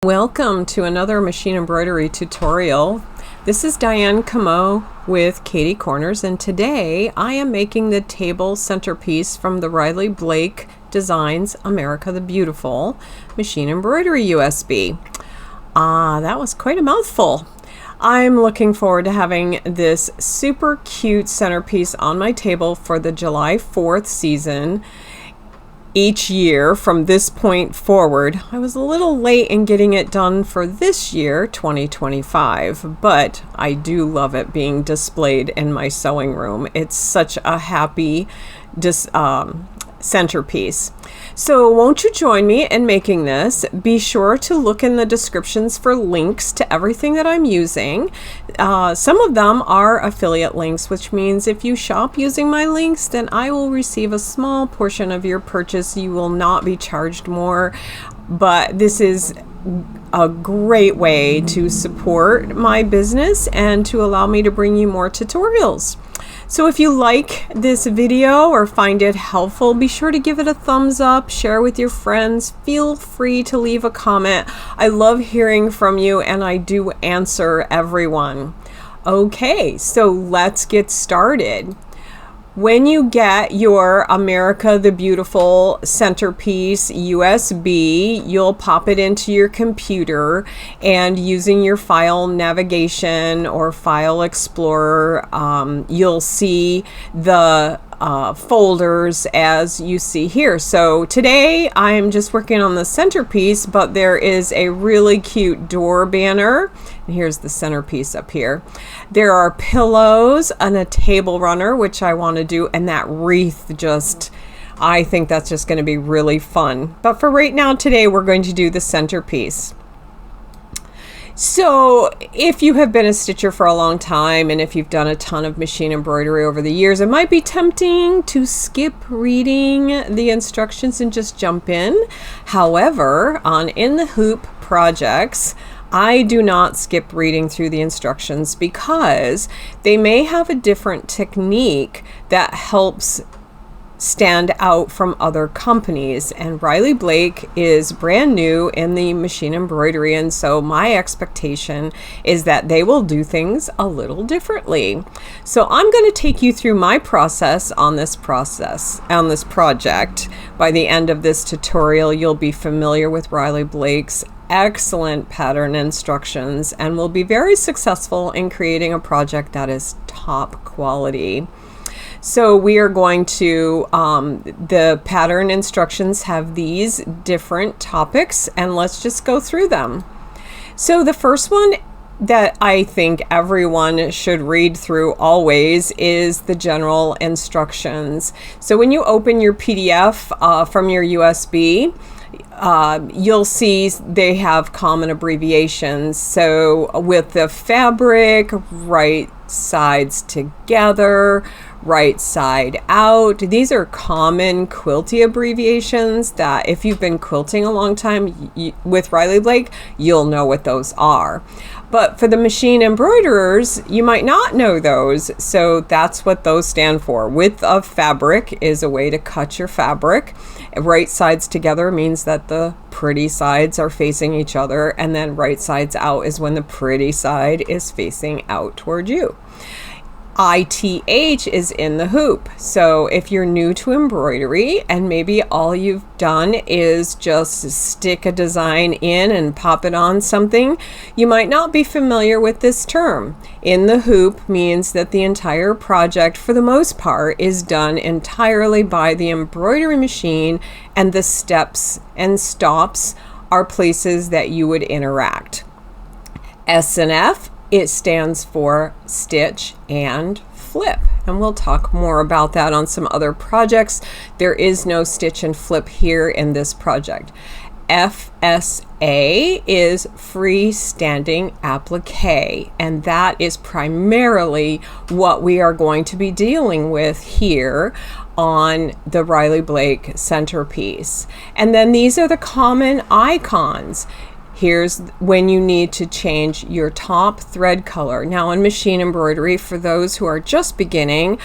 Welcome to another machine embroidery tutorial. This is Diane Camo with Katie Corners, and today I am making the table centerpiece from the Riley Blake Designs America the Beautiful machine embroidery USB. That was quite a mouthful. I'm looking forward to having this super cute centerpiece on my table for the July 4th season. Each year from this point forward. I was a little late in getting it done for this year, 2025, but I do love it being displayed in my sewing room. It's such a happy centerpiece. So won't you join me in making this? Be sure to look in the descriptions for links to everything that I'm using. Some of them are affiliate links, which means if you shop using my links, then I will receive a small portion of your purchase. You will not be charged more, but this is a great way to support my business and to allow me to bring you more tutorials. So if you like this video or find it helpful, be sure to give it a thumbs up, share with your friends, feel free to leave a comment. I love hearing from you and I do answer everyone. Okay, so let's get started. When you get your America the Beautiful Centerpiece USB, you'll pop it into your computer, and using your file navigation or file explorer, you'll see the folders as you see here. So today I'm just working on the centerpiece, but there is a really cute door banner, and here's the centerpiece up here. There are pillows and a table runner, which I want to do, and that wreath, I think that's just going to be really fun. But for right now, today we're going to do the centerpiece. So if you have been a stitcher for a long time, and if you've done a ton of machine embroidery over the years, it might be tempting to skip reading the instructions and just jump in. However, on In the Hoop projects, I do not skip reading through the instructions because they may have a different technique that helps stand out from other companies, and Riley Blake is brand new in the machine embroidery, and so my expectation is that they will do things a little differently. So I'm going to take you through my process on this project. By the end of this tutorial, you'll be familiar with Riley Blake's excellent pattern instructions and will be very successful in creating a project that is top quality. So we are going to, the pattern instructions have these different topics, and let's just go through them. So the first one that I think everyone should read through always is the general instructions. So when you open your PDF from your USB, you'll see they have common abbreviations. So with the fabric, right sides together, right side out. These are common quilty abbreviations that if you've been quilting a long time with Riley Blake, you'll know what those are. But for the machine embroiderers, you might not know those, so that's what those stand for. Width of fabric is a way to cut your fabric. Right sides together means that the pretty sides are facing each other, and then right sides out is when the pretty side is facing out toward you. ITH is in the hoop. So if you're new to embroidery and maybe all you've done is just stick a design in and pop it on something, you might not be familiar with this term. In the hoop means that the entire project, for the most part, is done entirely by the embroidery machine, and the steps and stops are places that you would interact. S&F, it stands for stitch and flip, and we'll talk more about that on some other projects. There is no stitch and flip here in this project. FSA is freestanding applique, and that is primarily what we are going to be dealing with here on the Riley Blake centerpiece. And then these are the common icons. Here's when you need to change your top thread color. Now in machine embroidery, for those who are just beginning,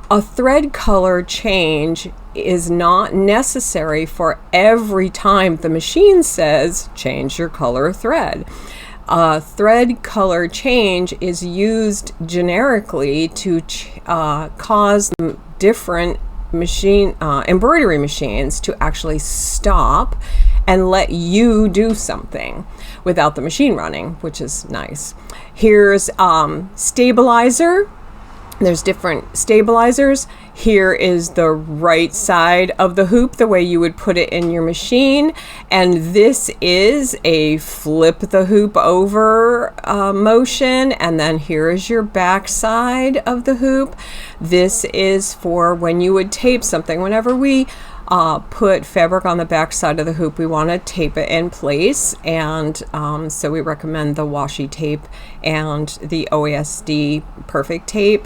a thread color change is not necessary for every time the machine says change your color thread. Thread color change is used generically to cause different embroidery machines to actually stop and let you do something without the machine running, which is nice. Here's stabilizer. There's different stabilizers. Here is the right side of the hoop, the way you would put it in your machine. And this is a flip the hoop over motion. And then here is your back side of the hoop. This is for when you would tape something. Whenever we put fabric on the back side of the hoop, we want to tape it in place, and so we recommend the washi tape and the OASD perfect tape.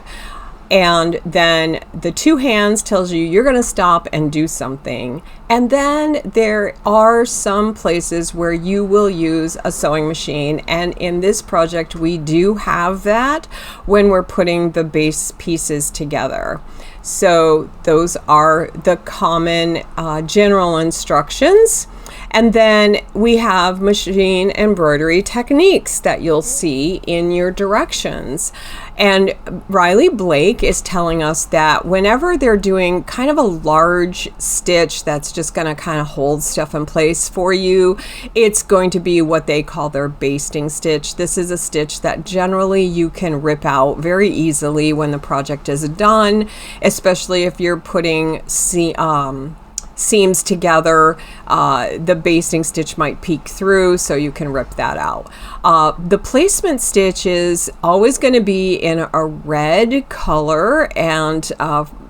And then the two hands tells you you're going to stop and do something. And then there are some places where you will use a sewing machine. And in this project, we do have that when we're putting the base pieces together. So those are the common general instructions. And then we have machine embroidery techniques that you'll see in your directions. And Riley Blake is telling us that whenever they're doing kind of a large stitch that's just going to kind of hold stuff in place for you, it's going to be what they call their basting stitch. This is a stitch that generally you can rip out very easily when the project is done, especially if you're putting seams together. The basting stitch might peek through, so you can rip that out. The placement stitch is always going to be in a red color, and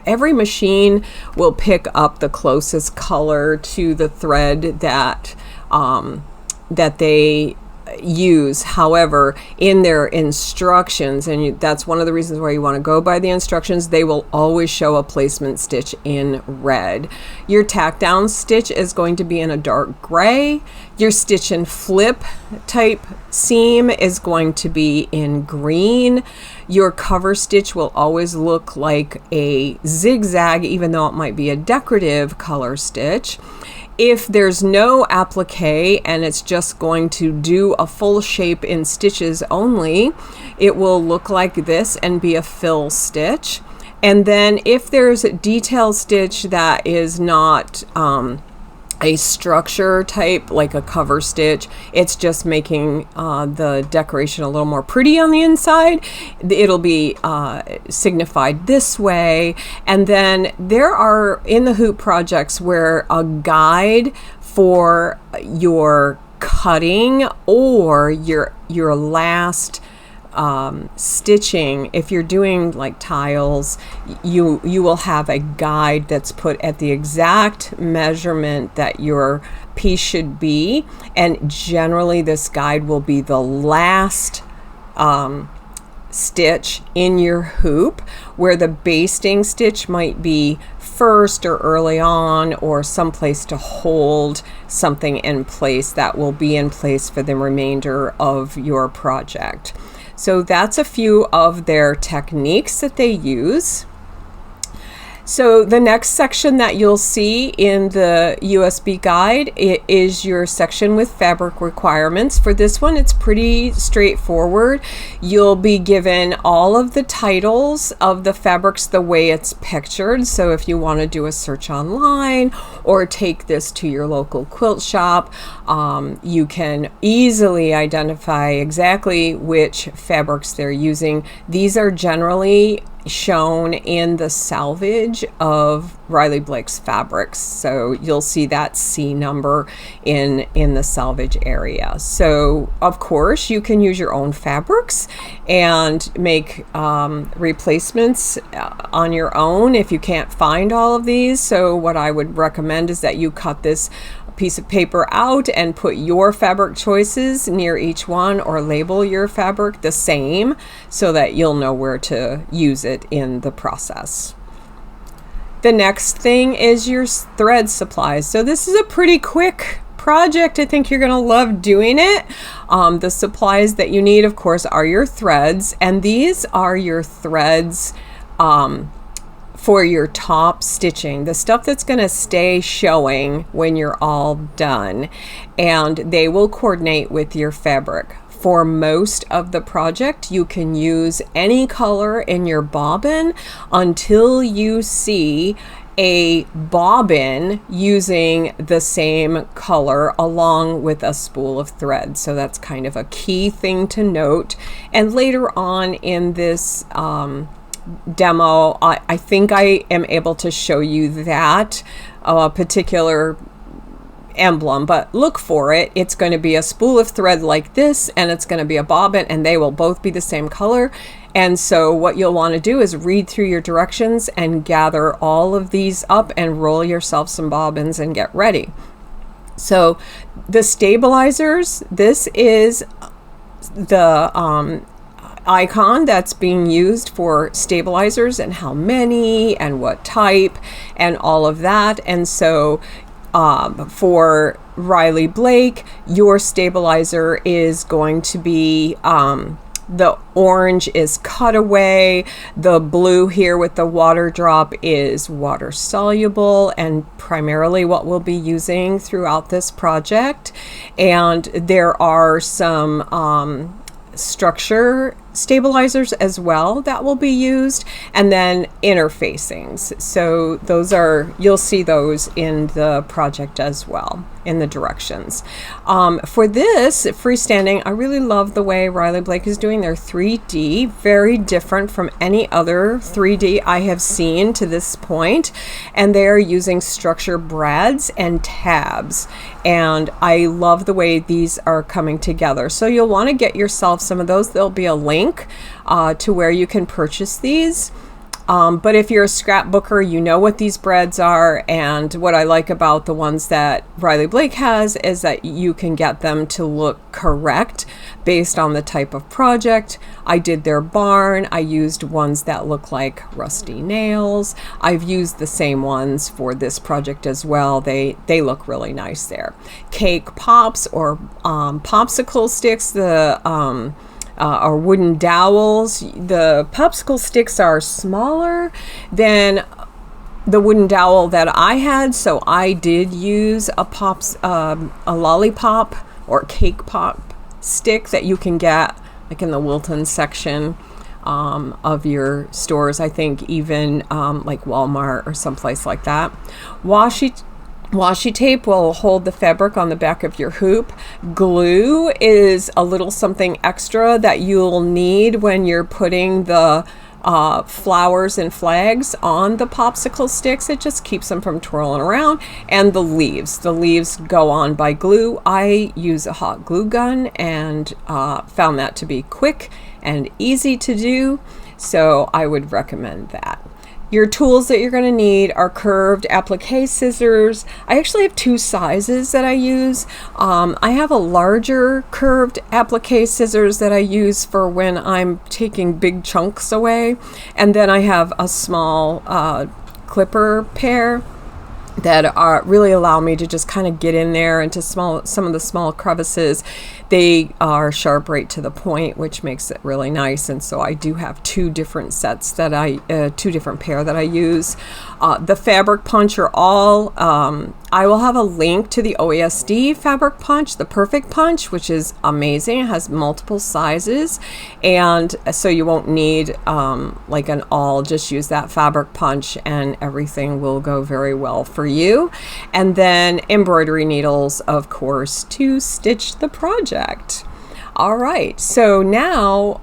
every machine will pick up the closest color to the thread that they use. However, in their instructions, and that's one of the reasons why you want to go by the instructions, they will always show a placement stitch in red. Your tack down stitch is going to be in a dark gray. Your stitch and flip type seam is going to be in green. Your cover stitch will always look like a zigzag, even though it might be a decorative color stitch. If there's no applique and it's just going to do a full shape in stitches only, it will look like this and be a fill stitch. And then if there's a detail stitch that is not a structure type, like a cover stitch, it's just making the decoration a little more pretty on the inside, it'll be signified this way. And then there are in the hoop projects where a guide for your cutting or your last stitching, if you're doing like tiles, you will have a guide that's put at the exact measurement that your piece should be, and generally this guide will be the last stitch in your hoop, where the basting stitch might be first or early on, or someplace to hold something in place that will be in place for the remainder of your project. So that's a few of their techniques that they use. So the next section that you'll see in the USB guide, it is your section with fabric requirements. For this one, it's pretty straightforward. You'll be given all of the titles of the fabrics the way it's pictured. So if you want to do a search online or take this to your local quilt shop, you can easily identify exactly which fabrics they're using. These are generally shown in the salvage of Riley Blake's fabrics, so you'll see that C number in the salvage area. So of course you can use your own fabrics and make replacements on your own if you can't find all of these. So what I would recommend is that you cut this piece of paper out and put your fabric choices near each one, or label your fabric the same so that you'll know where to use it in the process. The next thing is your thread supplies. So this is a pretty quick project. I think you're going to love doing it. The supplies that you need, of course, are your threads, and these are your threads for your top stitching, the stuff that's going to stay showing when you're all done, and they will coordinate with your fabric. For most of the project, you can use any color in your bobbin until you see a bobbin using the same color along with a spool of thread. So that's kind of a key thing to note. And later on in this demo, I think I am able to show you that particular emblem, but look for it. It's going to be a spool of thread like this, and it's going to be a bobbin, and they will both be the same color. And so what you'll want to do is read through your directions and gather all of these up and roll yourself some bobbins and get ready. So the stabilizers, this is the icon that's being used for stabilizers and how many and what type and all of that. And so for Riley Blake, your stabilizer is going to be the orange is cutaway, the blue here with the water drop is water soluble, and primarily what we'll be using throughout this project. And there are some structure stabilizers as well that will be used, and then interfacings. So those are, you'll see those in the project as well in the directions. For this freestanding, I really love the way Riley Blake is doing their 3D, very different from any other 3D I have seen to this point, and they're using structure brads and tabs, and I love the way these are coming together. So you'll want to get yourself some of those. There'll be a link to where you can purchase these. But if you're a scrapbooker, you know what these brads are, and what I like about the ones that Riley Blake has is that you can get them to look correct based on the type of project. I did their barn. I used ones that look like rusty nails. I've used the same ones for this project as well. They look really nice there. Cake pops or popsicle sticks, or wooden dowels. The popsicle sticks are smaller than the wooden dowel that I had, so I did use a lollipop or cake pop stick that you can get like in the Wilton section of your stores. I think even like Walmart or someplace like that. Washi tape will hold the fabric on the back of your hoop. Glue is a little something extra that you'll need when you're putting the flowers and flags on the popsicle sticks. It just keeps them from twirling around. And the leaves go on by glue. I use a hot glue gun and found that to be quick and easy to do, so I would recommend that. Your tools that you're going to need are curved applique scissors. I actually have two sizes that I use. I have a larger curved applique scissors that I use for when I'm taking big chunks away. And then I have a small clipper pair that really allow me to just kind of get in there into some of the small crevices. They are sharp right to the point, which makes it really nice. And so I do have two different sets that two different pair that I use. The fabric punch are all, I will have a link to the OESD fabric punch, the perfect punch, which is amazing. It has multiple sizes, and so you won't need like an awl. Just use that fabric punch and everything will go very well for you. And then embroidery needles, of course, to stitch the project. All right, so now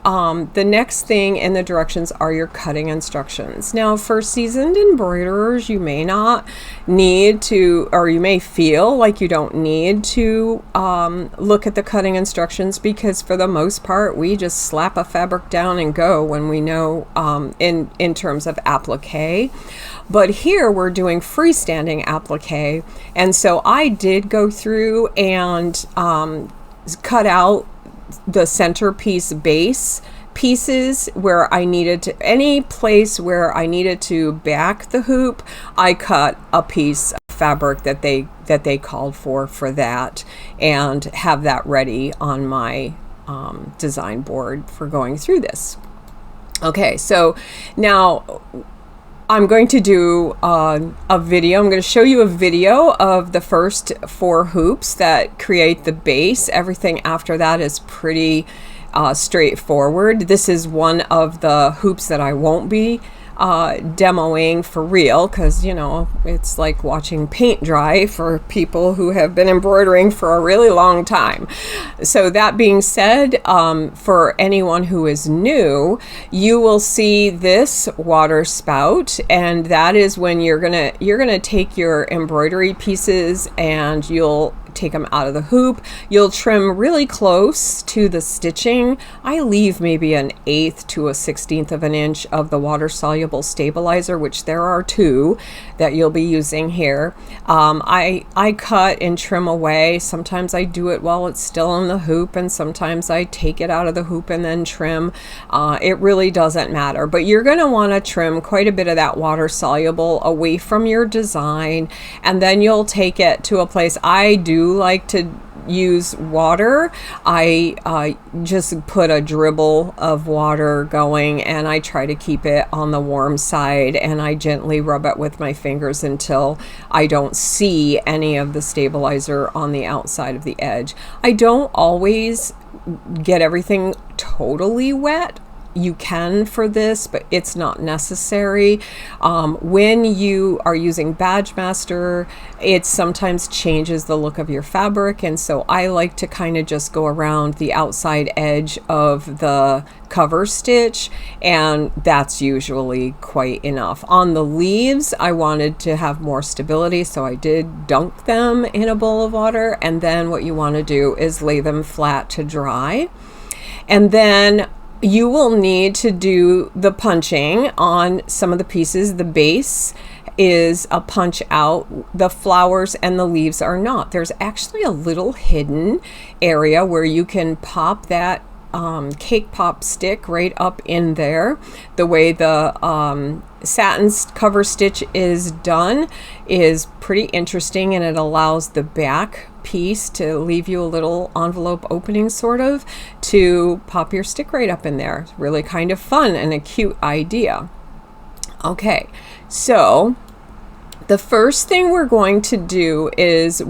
the next thing in the directions are your cutting instructions. Now, for seasoned embroiderers, you may not need to, or you may feel like you don't need to look at the cutting instructions, because for the most part, we just slap a fabric down and go when we know in terms of applique. But here we're doing freestanding applique, and so I did go through and cut out the centerpiece base pieces where I needed to, any place where I needed to back the hoop, I cut a piece of fabric that they called for that, and have that ready on my design board for going through this. Okay, so now I'm going to do a video. I'm going to show you a video of the first 4 hoops that create the base. Everything after that is pretty straightforward. This is one of the hoops that I won't be demoing for real, because you know, it's like watching paint dry for people who have been embroidering for a really long time. So that being said, for anyone who is new, you will see this water spout, and that is when you're gonna take your embroidery pieces and you'll take them out of the hoop. You'll trim really close to the stitching. I leave maybe an 1/8 to a 1/16 of an inch of the water soluble stabilizer, which there are 2 that you'll be using here. I cut and trim away. Sometimes I do it while it's still in the hoop, and sometimes I take it out of the hoop and then trim. It really doesn't matter, but you're going to want to trim quite a bit of that water soluble away from your design, and then you'll take it to a place. I do like to use water. I just put a dribble of water going, and I try to keep it on the warm side, and I gently rub it with my fingers until I don't see any of the stabilizer on the outside of the edge. I don't always get everything totally wet. You can for this, but it's not necessary. When you are using Badge Master, it sometimes changes the look of your fabric, and so I like to kind of just go around the outside edge of the cover stitch, and that's usually quite enough. On the leaves, I wanted to have more stability, so I did dunk them in a bowl of water, and then what you want to do is lay them flat to dry. And then you will need to do the punching on some of the pieces. The base is a punch out. The flowers and the leaves are not. There's actually a little hidden area where you can pop that cake pop stick right up in there. The way the satin cover stitch is done is pretty interesting, and it allows the back piece to leave you a little envelope opening, sort of, to pop your stick right up in there. It's really kind of fun and a cute idea. Okay, so the first thing we're going to do is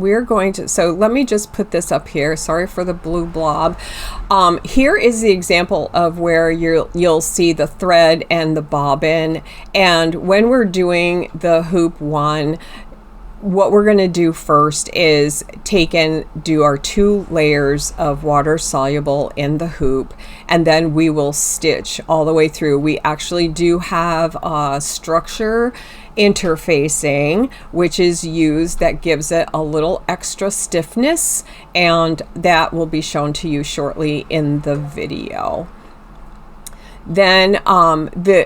so let me just put this up here. Sorry for the blue blob. Here is the example of where you'll see the thread and the bobbin. And when we're doing the hoop 1, what we're going to do first is take and do our 2 layers of water soluble in the hoop, and then we will stitch all the way through. We actually do have a structure interfacing which is used that gives it a little extra stiffness, and that will be shown to you shortly in the video. Then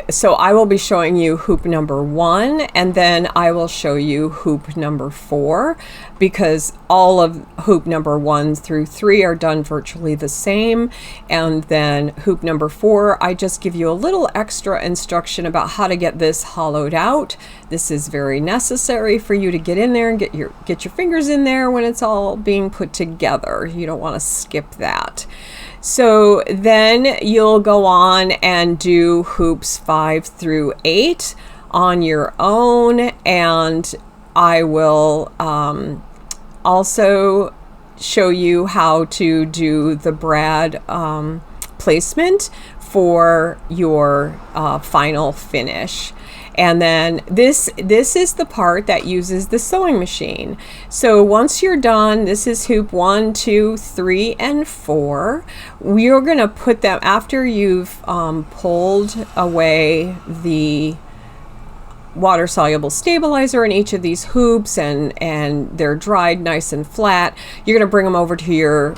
so I will be showing you hoop number 1, and then I will show you hoop number 4, because all of hoop number 1 through 3 are done virtually the same. And then hoop number 4, I just give you a little extra instruction about how to get this hollowed out. This is very necessary for you to get in there and get your fingers in there when it's all being put together. You don't want to skip that. So then you'll go on and do hoops 5 through 8 on your own, and I will also show you how to do the brad placement for your final finish. And then this is the part that uses the sewing machine. So once you're done, this is hoop 1, 2, 3, and 4. We're gonna put them, after you've pulled away the water soluble stabilizer in each of these hoops, and they're dried nice and flat, you're going to bring them over to your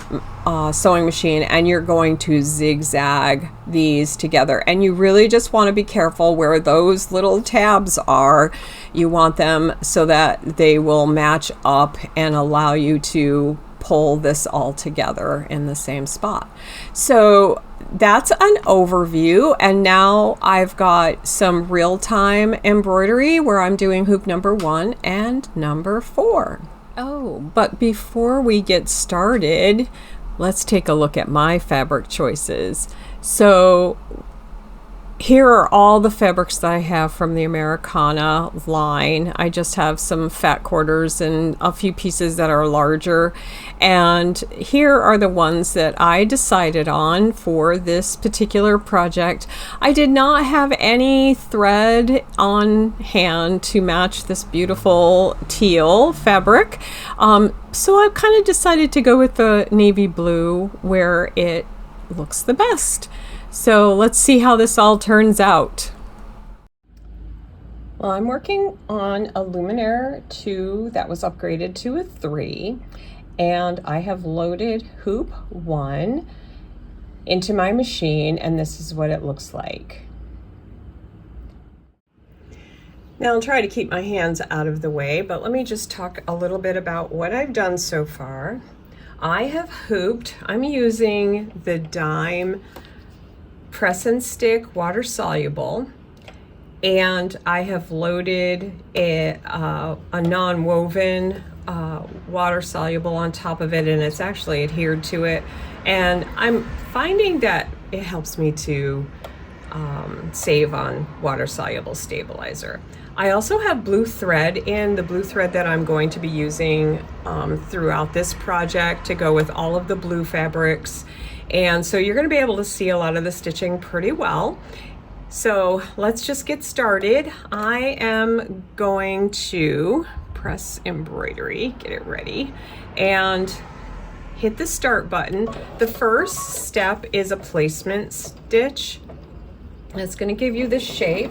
sewing machine, and you're going to zigzag these together. And you really just want to be careful where those little tabs are. You want them so that they will match up and allow you to pull this all together in the same spot. So that's an overview, and now I've got some real-time embroidery where I'm doing hoop number 1 and number 4. Oh, but before we get started, let's take a look at my fabric choices. So Here are all the fabrics that I have from the Americana line. I just have some fat quarters and a few pieces that are larger. And here are the ones that I decided on for this particular project. I did not have any thread on hand to match this beautiful teal fabric. So I kind of decided to go with the navy blue where it looks the best. So let's see how this all turns out. Well, I'm working on a Luminaire 2 that was upgraded to a 3, and I have loaded hoop 1 into my machine, and this is what it looks like. Now I'll try to keep my hands out of the way, but let me just talk a little bit about what I've done so far. I have hooped. I'm using the Dime press and stick water soluble, and I have loaded a non-woven water soluble on top of it, and it's actually adhered to it, and I'm finding that it helps me to save on water soluble stabilizer. I also have blue thread in, the blue thread that I'm going to be using throughout this project to go with all of the blue fabrics. And so you're going to be able to see a lot of the stitching pretty well. So let's just get started. I am going to press embroidery, get it ready, and hit the start button. The first step is a placement stitch. It's going to give you the shape.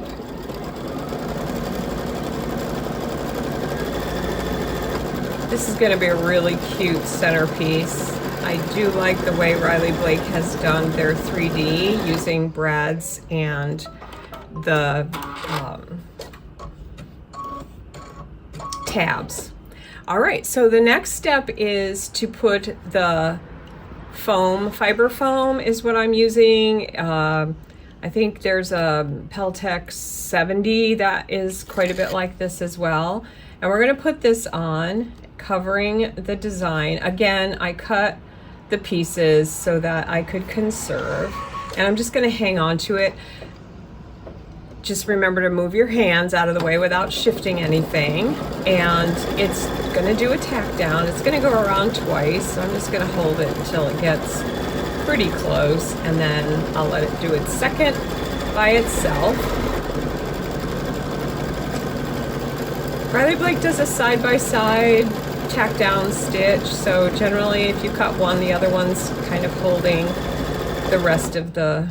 This is going to be a really cute centerpiece. I do like the way Riley Blake has done their 3D using brads and the tabs. All right, so the next step is to put the foam, fiber foam is what I'm using. I think there's a Peltex 70 that is quite a bit like this as well. And we're gonna put this on, covering the design. Again, I cut the pieces so that I could conserve, and I'm just going to hang on to it. Just remember to move your hands out of the way without shifting anything, and it's going to do a tack down. It's going to go around twice, so I'm just going to hold it until it gets pretty close, and then I'll let it do its second by itself. Riley Blake does a side-by-side tack down stitch, so generally if you cut one, the other one's kind of holding the rest of the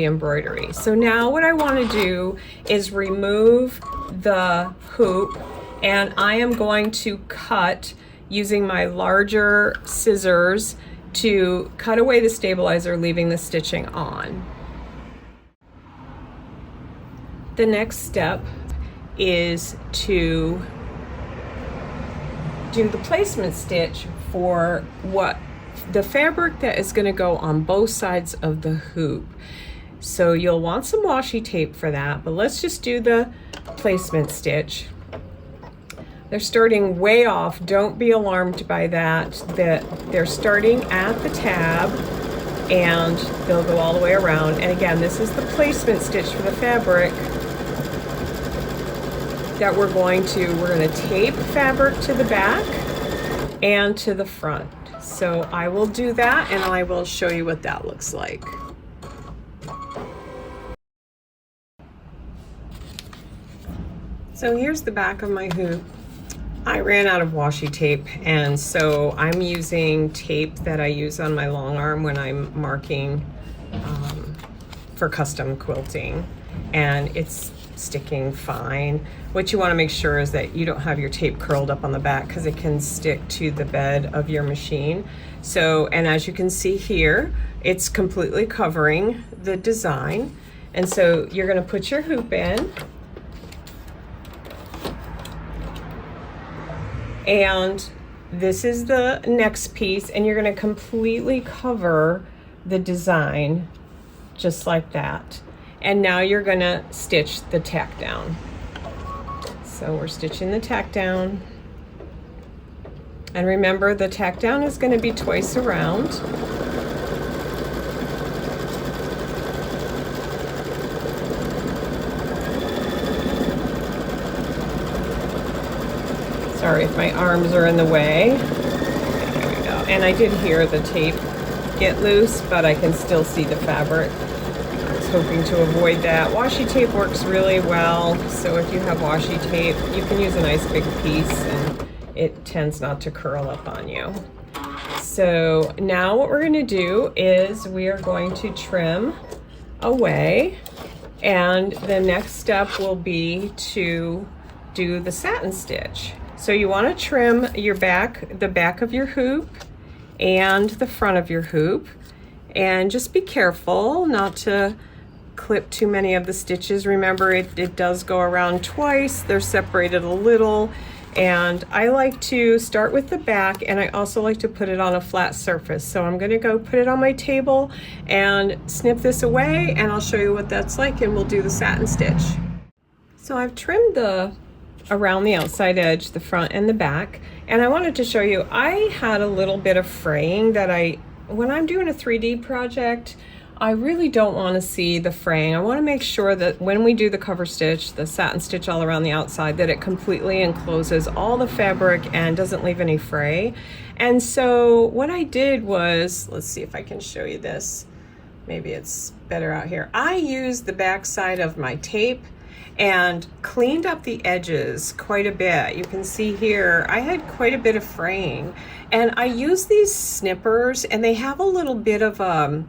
embroidery. So now what I want to do is remove the hoop, and I am going to cut using my larger scissors to cut away the stabilizer, leaving the stitching on. The next step is to do the placement stitch for what the fabric that is going to go on both sides of the hoop. So you'll want some washi tape for that, but let's just do the placement stitch. They're starting way off. Don't be alarmed by that. They're starting at the tab and they'll go all the way around. And again, this is the placement stitch for the fabric that we're going to tape fabric to the back and to the front. So I will do that and I will show you what that looks like. So here's the back of my hoop. I ran out of washi tape, and so I'm using tape that I use on my long arm when I'm marking for custom quilting, and it's sticking fine. What you want to make sure is that you don't have your tape curled up on the back, because it can stick to the bed of your machine. So, and as you can see here, it's completely covering the design. And so you're going to put your hoop in, and this is the next piece, and you're going to completely cover the design just like that. And now you're going to stitch the tack down. So we're stitching the tack down. And remember, the tack down is going to be twice around. Sorry if my arms are in the way. There we go. And I did hear the tape get loose, but I can still see the fabric. I was hoping to avoid that. Washi tape works really well, so if you have washi tape, you can use a nice big piece and it tends not to curl up on you. So now what we're going to do is we are going to trim away, and the next step will be to do the satin stitch. So you want to trim your the back of your hoop and the front of your hoop, and just be careful not to clip too many of the stitches. Remember, it does go around twice. They're separated a little, and I like to start with the back, and I also like to put it on a flat surface. So I'm going to go put it on my table and snip this away, and I'll show you what that's like, and we'll do the satin stitch. So I've trimmed around the outside edge, the front and the back, and I wanted to show you, I had a little bit of fraying that when I'm doing a 3D project, I really don't want to see the fraying. I want to make sure that when we do the cover stitch, the satin stitch all around the outside, that it completely encloses all the fabric and doesn't leave any fray. And so what I did was, let's see if I can show you this. Maybe it's better out here. I used the back side of my tape and cleaned up the edges quite a bit. You can see here, I had quite a bit of fraying. And I used these snippers, and they have a little bit of a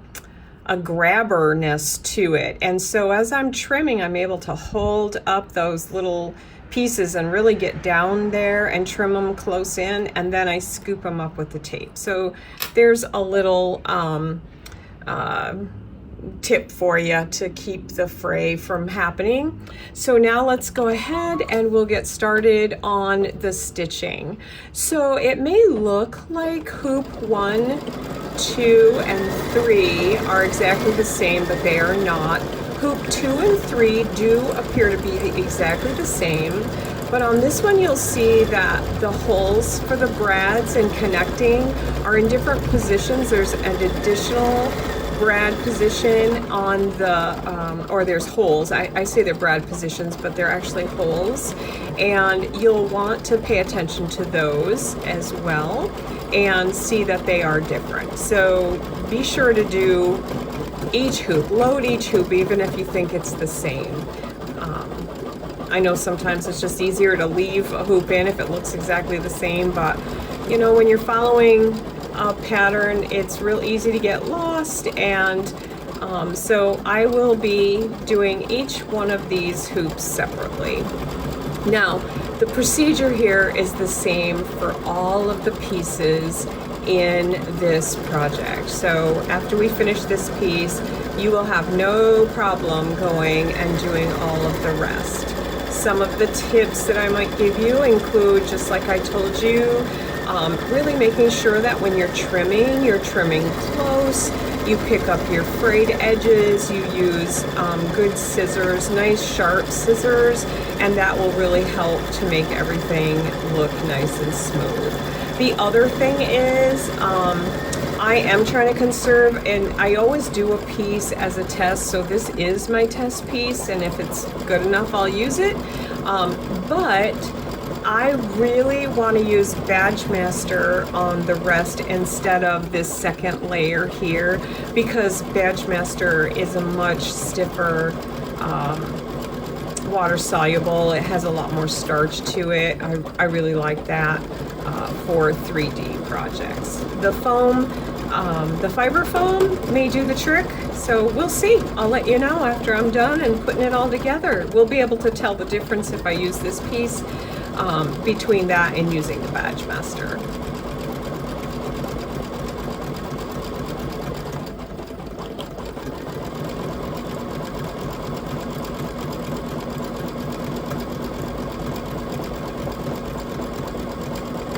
grabberness to it. And so as I'm trimming, I'm able to hold up those little pieces and really get down there and trim them close in, and then I scoop them up with the tape. So there's a little tip for you to keep the fray from happening. So now let's go ahead and we'll get started on the stitching. So it may look like hoop 1, 2, and 3 are exactly the same, but they are not. Hoop 2 and 3 do appear to be exactly the same, but on this one you'll see that the holes for the brads and connecting are in different positions. There's an additional brad position on the, or there's holes. I say they're brad positions, but they're actually holes. And you'll want to pay attention to those as well and see that they are different. So be sure to do each hoop, load each hoop, even if you think it's the same. I know sometimes it's just easier to leave a hoop in if it looks exactly the same, but you know, when you're following a pattern, it's real easy to get lost, and so I will be doing each one of these hoops separately. Now, the procedure here is the same for all of the pieces in this project. So after we finish this piece, you will have no problem going and doing all of the rest. Some of the tips that I might give you include, just like I told you, really making sure that when you're trimming close, you pick up your frayed edges, you use good scissors, nice sharp scissors, and that will really help to make everything look nice and smooth. The other thing is, I am trying to conserve, and I always do a piece as a test, so this is my test piece, and if it's good enough, I'll use it. But I really want to use Badge Master on the rest instead of this second layer here, because Badge Master is a much stiffer, water soluble. It has a lot more starch to it. I really like that for 3D projects. The foam, the fiber foam may do the trick, so we'll see. I'll let you know after I'm done and putting it all together. We'll be able to tell the difference if I use this piece between that and using the Badge Master.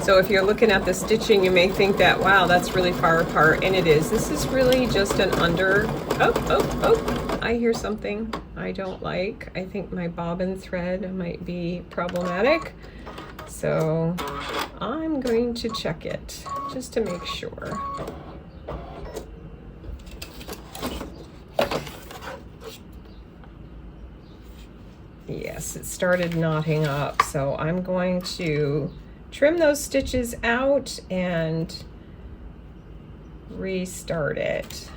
So if you're looking at the stitching, you may think that, wow, that's really far apart, and it is. This is really just an under, oh, I hear something I don't like. I think my bobbin thread might be problematic. So I'm going to check it just to make sure. Yes, it started knotting up, so I'm going to trim those stitches out and restart it.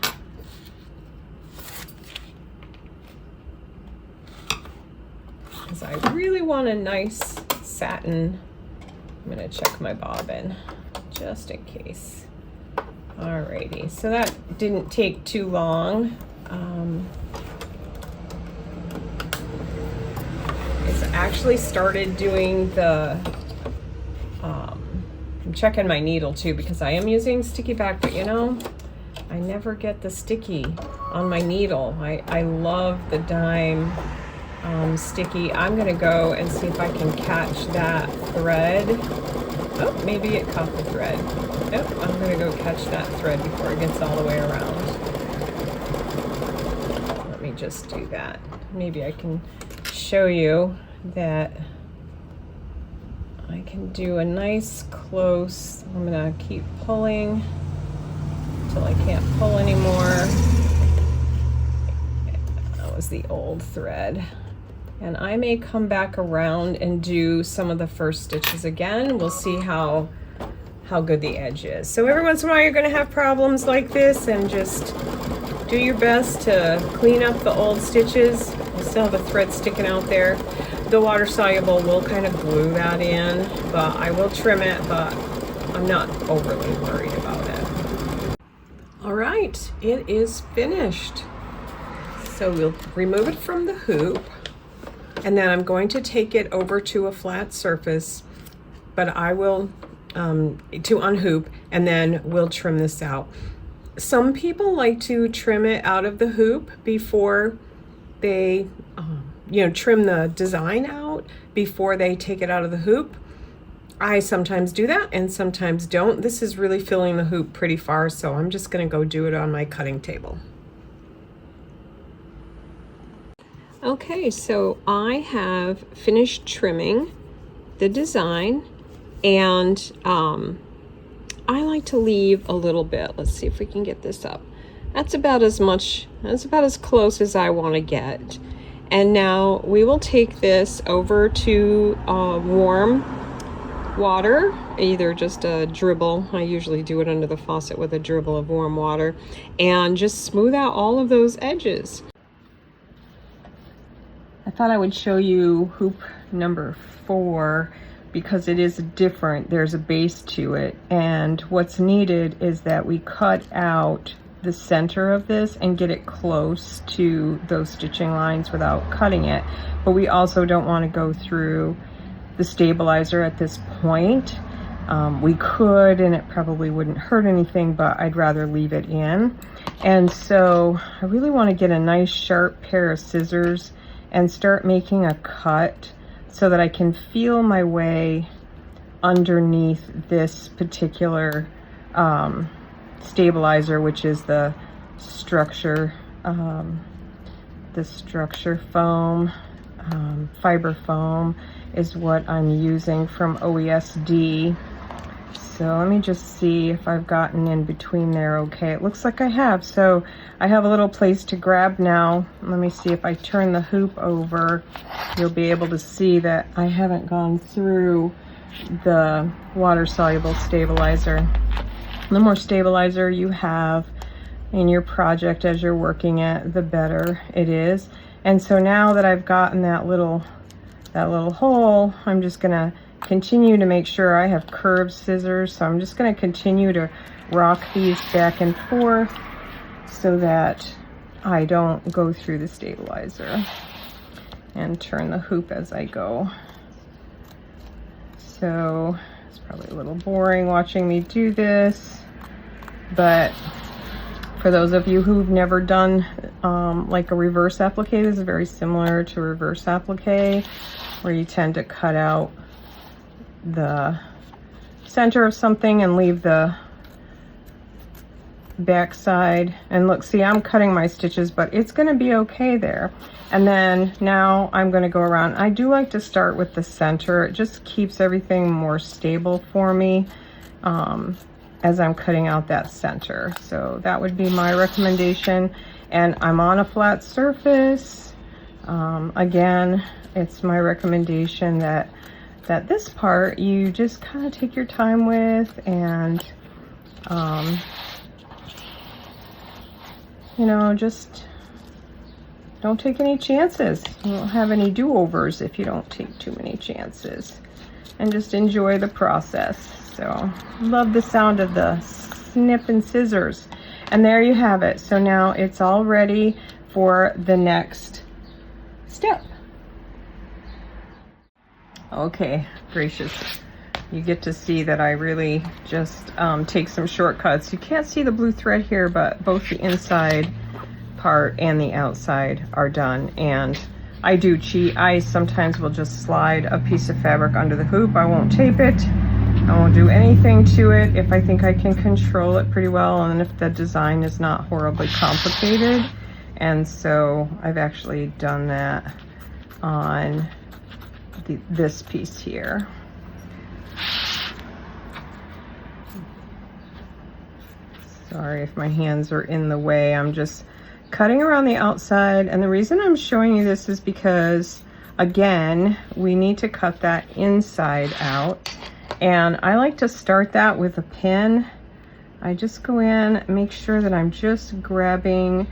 Because I really want a nice satin. I'm gonna check my bobbin just in case. Alrighty, so that didn't take too long. It's actually started doing the, I'm checking my needle too because I am using sticky back, but you know, I never get the sticky on my needle. I love the dime sticky. I'm gonna go and see if I can catch that thread. Oh, maybe it caught the thread. Nope, I'm gonna go catch that thread before it gets all the way around. Let me just do that. Maybe I can show you that I can do a nice close. I'm gonna keep pulling until I can't pull anymore. That was the old thread. And I may come back around and do some of the first stitches again. We'll see how good the edge is. So every once in a while you're gonna have problems like this, and just do your best to clean up the old stitches. I still have a thread sticking out there. The water soluble will kind of glue that in, but I will trim it, but I'm not overly worried about it. All right, it is finished. So we'll remove it from the hoop, and then I'm going to take it over to a flat surface, but I will to unhoop, and then we'll trim this out. Some people like to trim it out of the hoop before they trim the design out before they take it out of the hoop. I sometimes do that and sometimes don't. This is really filling the hoop pretty far, so I'm just gonna go do it on my cutting table. Okay, so I have finished trimming the design, and I like to leave a little bit. Let's see if we can get this up. That's about as close as I want to get. And now we will take this over to warm water, either just a dribble. I usually do it under the faucet with a dribble of warm water, and just smooth out all of those edges. I thought I would show you hoop number 4 because it is different. There's a base to it, and what's needed is that we cut out the center of this and get it close to those stitching lines without cutting it. But we also don't want to go through the stabilizer at this point. We could, and it probably wouldn't hurt anything, but I'd rather leave it in. And so I really want to get a nice sharp pair of scissors and start making a cut so that I can feel my way underneath this particular stabilizer, which is the structure foam, fiber foam is what I'm using from OESD. So let me just see if I've gotten in between there okay. It looks like I have. So I have a little place to grab now. Let me see if I turn the hoop over. You'll be able to see that I haven't gone through the water-soluble stabilizer. The more stabilizer you have in your project as you're working it, the better it is. And so now that I've gotten that little hole, I'm just gonna continue to make sure I have curved scissors. So I'm just going to continue to rock these back and forth so that I don't go through the stabilizer, and turn the hoop as I go. So it's probably a little boring watching me do this, but for those of you who've never done like a reverse applique, this is very similar to reverse applique, where you tend to cut out the center of something and leave the back side. And look, see, I'm cutting my stitches, but it's going to be okay there. And then now I'm going to go around. I do like to start with the center. It just keeps everything more stable for me as I'm cutting out that center. So that would be my recommendation. And I'm on a flat surface. Again, it's my recommendation that that this part you just kind of take your time with, and you know, just don't take any chances. You won't have any do-overs if you don't take too many chances, and just enjoy the process. So love the sound of the snip and scissors. And there you have it. So now it's all ready for the next step. Okay, gracious. You get to see that I really just take some shortcuts. You can't see the blue thread here, but both the inside part and the outside are done. And I do cheat. I sometimes will just slide a piece of fabric under the hoop. I won't tape it. I won't do anything to it if I think I can control it pretty well, and if the design is not horribly complicated. And so I've actually done that on this piece here. Sorry if my hands are in the way. I'm just cutting around the outside, and the reason I'm showing you this is because, again, we need to cut that inside out. And I like to start that with a pin. I just go in, make sure that I'm just grabbing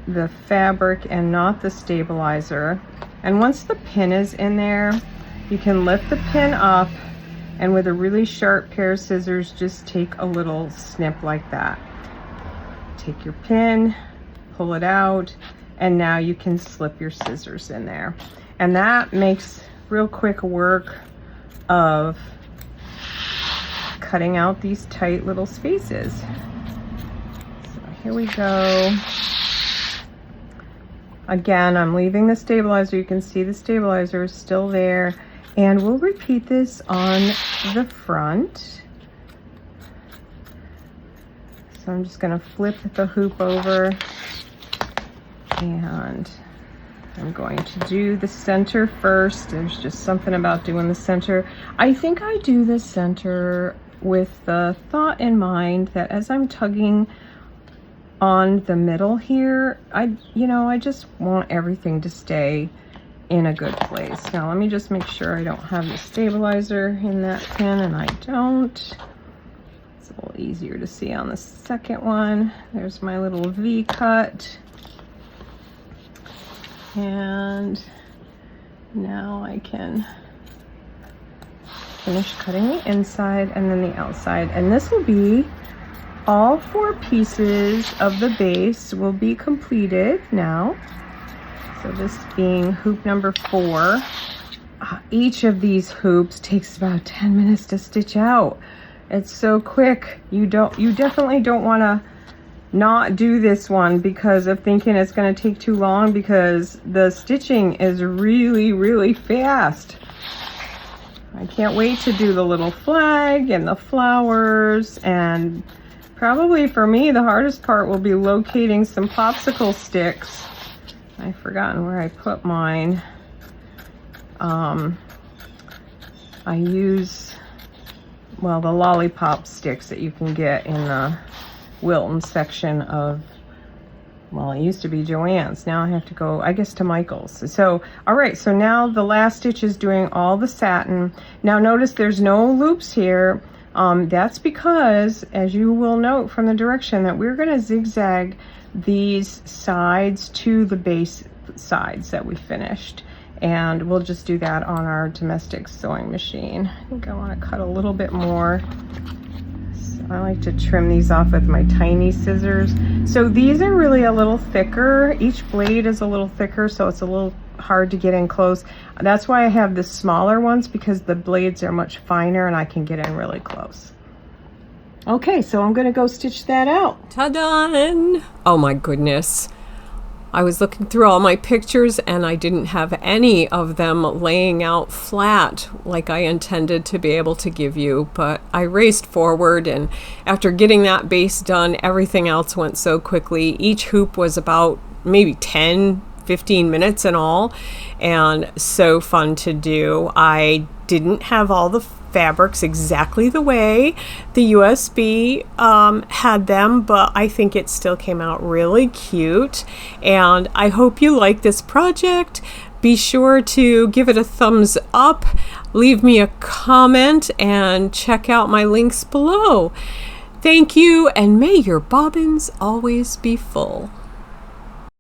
the fabric and not the stabilizer. And once the pin is in there, you can lift the pin up, and with a really sharp pair of scissors, just take a little snip like that. Take your pin, pull it out, and now you can slip your scissors in there. And that makes real quick work of cutting out these tight little spaces. So here we go. Again, I'm leaving the stabilizer. You can see the stabilizer is still there. And we'll repeat this on the front. So I'm just gonna flip the hoop over, and I'm going to do the center first. There's just something about doing the center. I think I do the center with the thought in mind that as I'm tugging on the middle here, I just want everything to stay in a good place. Now let me just make sure I don't have the stabilizer in that pin, and I don't. It's a little easier to see on the second one. There's my little V cut. And now I can finish cutting the inside and then the outside. And this will be all 4 pieces of the base will be completed now. So this being hoop number 4. Each of these hoops takes about 10 minutes to stitch out. It's so quick. You definitely don't want to not do this one because of thinking it's going to take too long, because the stitching is really, really fast. I can't wait to do the little flag and the flowers, and probably for me the hardest part will be locating some popsicle sticks. I've forgotten where I put mine. I use, well, the lollipop sticks that you can get in the Wilton section of, well, it used to be Joann's. Now I have to go, I guess, to Michael's. So, all right, so now the last stitch is doing all the satin. Now notice there's no loops here. That's because, as you will note from the direction, that we're gonna zigzag these sides to the base sides that we finished. And we'll just do that on our domestic sewing machine. I think I want to cut a little bit more. So I like to trim these off with my tiny scissors. So these are really a little thicker. Each blade is a little thicker, so it's a little hard to get in close. That's why I have the smaller ones, because the blades are much finer and I can get in really close. Okay, so I'm gonna go stitch that out. Ta-da! Oh my goodness. I was looking through all my pictures and I didn't have any of them laying out flat like I intended to be able to give you, but I raced forward, and after getting that base done, everything else went so quickly. Each hoop was about maybe 10-15 minutes in all, and so fun to do. I didn't have all the fabrics exactly the way the USB had them, but I think it still came out really cute, and I hope you like this project. Be sure to give it a thumbs up, leave me a comment, and check out my links below. Thank you, and may your bobbins always be full.